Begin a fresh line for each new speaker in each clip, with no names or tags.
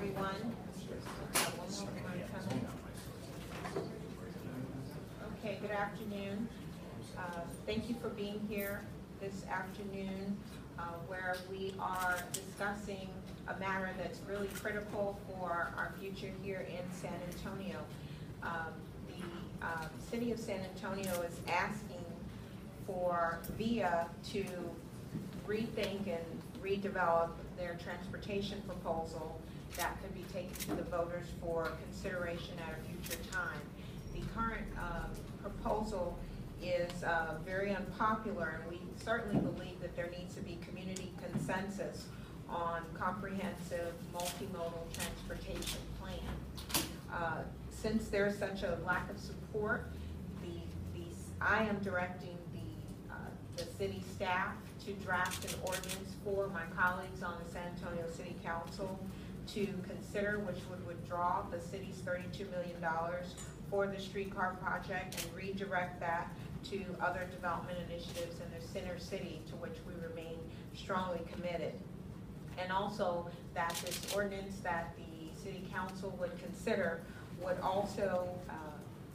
everyone. Okay, good afternoon. Thank you for being here this afternoon where we are discussing a matter that's really critical for our future here in San Antonio. The City of San Antonio is asking for VIA to rethink and redevelop their transportation proposal that could be taken to the voters for consideration at a future time. The current proposal is very unpopular, and we certainly believe that there needs to be community consensus on comprehensive multimodal transportation plan. Since there's such a lack of support, I am directing the city staff to draft an ordinance for my colleagues on the San Antonio City Council to consider, which would withdraw the city's $32 million for the streetcar project and redirect that to other development initiatives in the center city, to which we remain strongly committed. And also that this ordinance that the city council would consider would also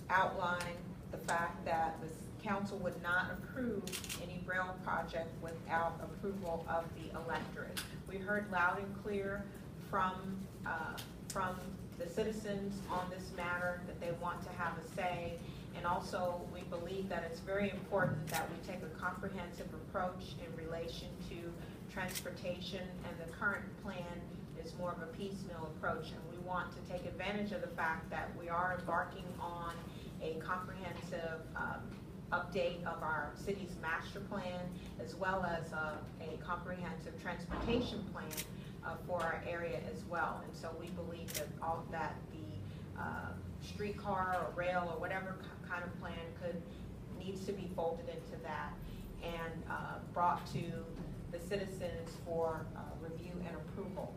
outline the fact that the council would not approve any rail project without approval of the electorate. We heard loud and clear from the citizens on this matter that they want to have a say, and also we believe that it's very important that we take a comprehensive approach in relation to transportation, and the current plan is more of a piecemeal approach, and we want to take advantage of the fact that we are embarking on a comprehensive update of our city's master plan, as well as a comprehensive transportation plan for our area as well. And so we believe that all that the streetcar or rail or whatever kind of plan needs to be folded into that and brought to the citizens for review and approval.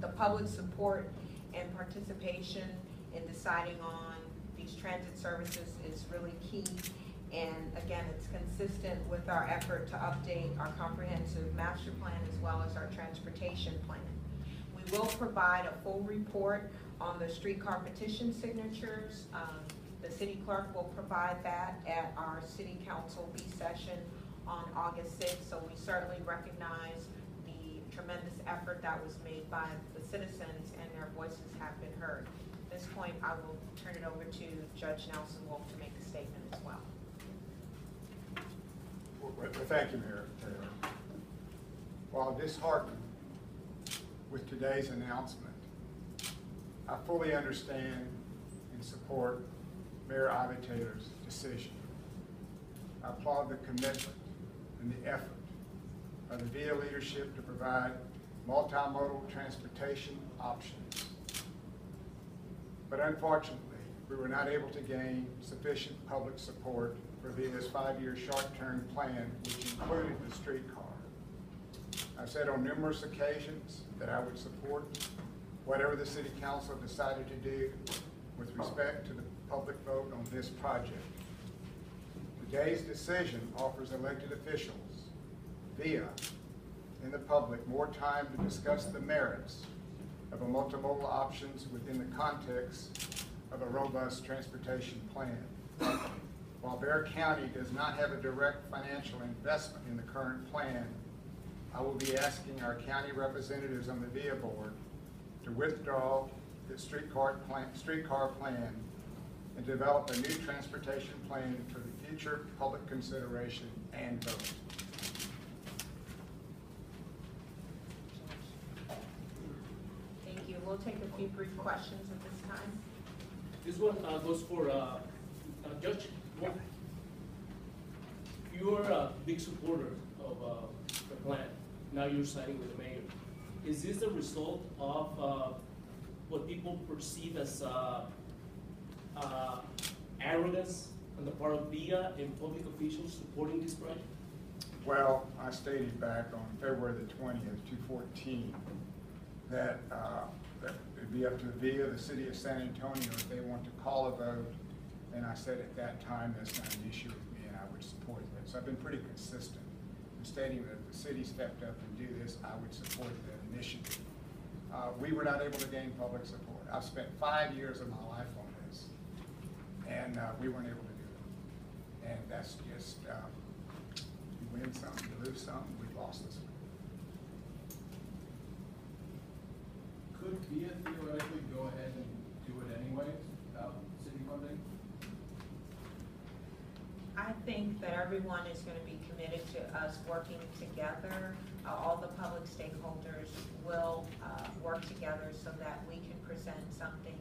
The public support and participation in deciding on these transit services is really key. And again, it's consistent with our effort to update our comprehensive master plan as well as our transportation plan. We will provide a full report on the streetcar petition signatures. The city clerk will provide that at our city council B session on August 6th. So we certainly recognize the tremendous effort that was made by the citizens, and their voices have been heard. At this point, I will turn it over to Judge Nelson Wolff to make a statement as well.
Well, thank you, Mayor. While disheartened with today's announcement, I fully understand and support Mayor Ivy Taylor's decision. I applaud the commitment and the effort of the VIA leadership to provide multimodal transportation options. But unfortunately, we were not able to gain sufficient public support for VIA's 5-year short-term plan, which included the streetcar. I've said on numerous occasions that I would support whatever the City Council decided to do with respect to the public vote on this project. Today's decision offers elected officials, VIA, and the public more time to discuss the merits of a multimodal options within the context of a robust transportation plan. While Bexar County does not have a direct financial investment in the current plan, I will be asking our county representatives on the VIA board to withdraw the streetcar plan and develop a new transportation plan for the future public consideration and vote.
Thank you. We'll take a few brief questions at this time.
This one goes for Judge Wolff. You are a big supporter of the plan. Now you're siding with the mayor. Is this the result of what people perceive as arrogance on the part of VIA and public officials supporting this project?
Well, I stated back on February the 20th, 2014, that it'd be up to the VIA, the City of San Antonio, if they want to call a vote. And I said at that time, that's not an issue with me, and I would support that. So I've been pretty consistent in stating that if the city stepped up and do this, I would support that initiative. we were not able to gain public support. I've spent 5 years of my life on this, and we weren't able to do it. And that's just, you win some, you lose some, we've lost this one.
Could VIA theoretically go ahead and do it anyway without city funding?
I think that everyone is going to be committed to us working together. All the public stakeholders will work together so that we can present something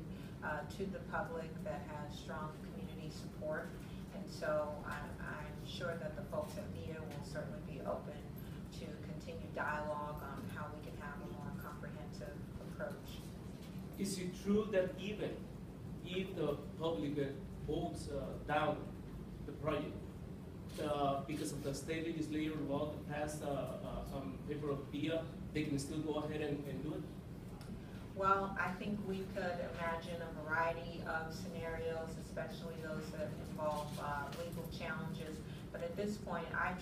to the public that has strong community support. And so I'm sure that the folks at VIA will certainly be open to continue dialogue on how we can have a more comprehensive approach.
Is it true that even if the public votes down the project, because of the state legislature law that passed some paper of VIA, they can still go ahead and do it?
Well, I think we could imagine a variety of scenarios, especially those that involve legal challenges. But at this point, I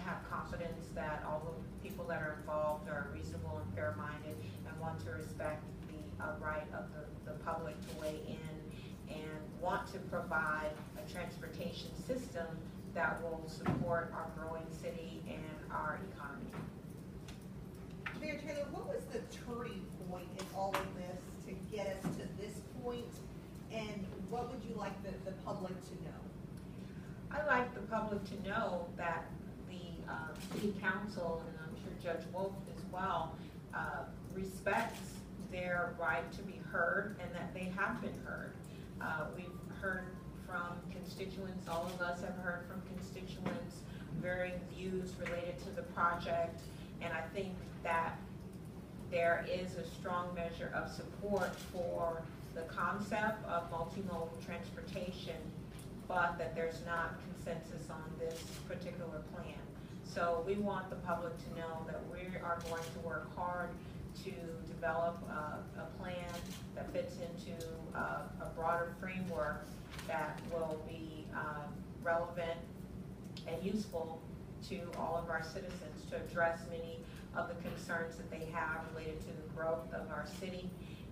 have confidence that all the people that are involved are reasonable and fair-minded and want to respect the right of the public to weigh in and want to provide a transportation system that will support our growing city and our economy.
Mayor Taylor, what was the turning point in all of this to get us to this point, and what would you like the public to know?
I'd like the public to know that the city council, and I'm sure Judge Wolf as well, respects their right to be heard and that they have been heard. We've heard from constituents, all of us have heard from constituents, varying views related to the project, and I think that there is a strong measure of support for the concept of multimodal transportation, but that there's not consensus on this particular plan. So we want the public to know that we are going to work hard to develop a plan that fits into a broader framework that will be relevant and useful to all of our citizens to address many of the concerns that they have related to the growth of our city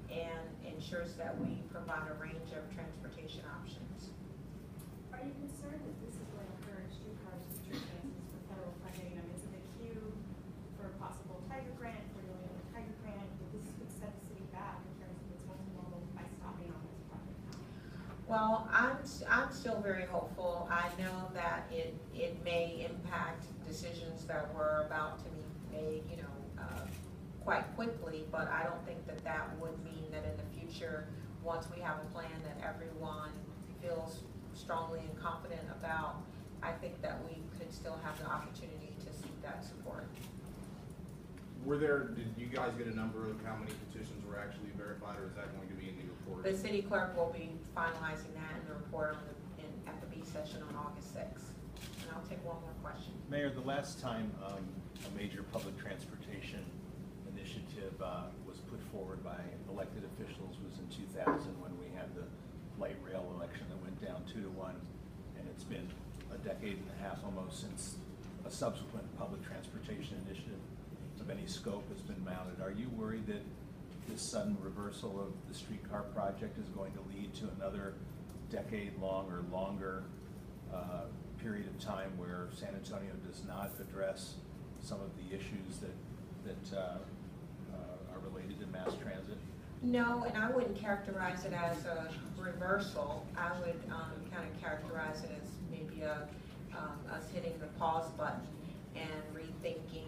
and ensures that we provide a range of transportation options.
Are you concerned that this is going to encourage streetcar chances for federal funding? I mean, is it a cue for a possible Tiger Grant, for dealing with Tiger Grant, that this could set the city back in terms of its multimodal by stopping on this project now?
Well, I'm still very hopeful. I know that it may impact decisions that were about to be made, quite quickly, but I don't think that that would mean that in the future, once we have a plan that everyone feels strongly and confident about, I think that we could still have the opportunity to seek that support.
Did you guys get a number of how many petitions were actually verified, or is that going to be in the report?
The city clerk will be finalizing that in the report at the B session on August 6th. And I'll take one more question.
Mayor, the last time a major public transportation initiative was put forward by elected officials was in 2000 when we had the light rail election that went down 2-1, and it's been a decade and a half almost since a subsequent public transportation initiative of any scope has been mounted. Are you worried that this sudden reversal of the streetcar project is going to lead to another decade-long or longer period of time where San Antonio does not address some of the issues that are related to mass transit?
No, and I wouldn't characterize it as a reversal. I would kind of characterize it as maybe us hitting the pause button and rethinking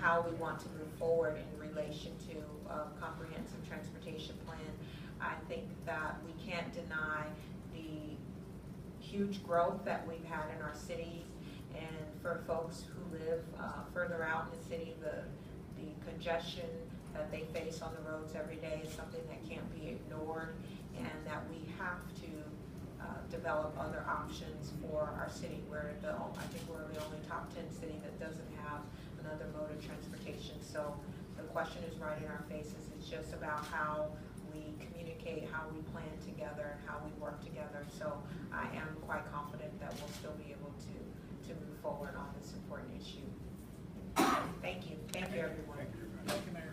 how we want to move forward in relation to a comprehensive transportation plan. I think that we can't deny the huge growth that we've had in our city, and for folks who live further out in the city, the congestion that they face on the roads every day is something that can't be ignored, and that we have to develop other options for our city. I think we're the only top 10 city that doesn't have another mode of transportation. So the question is right in our faces. It's just about how we communicate, how we plan together, and how we work together. So I am quite confident that we'll still be able to move forward on this important issue. Thank you. Thank you, everyone.
Thank you.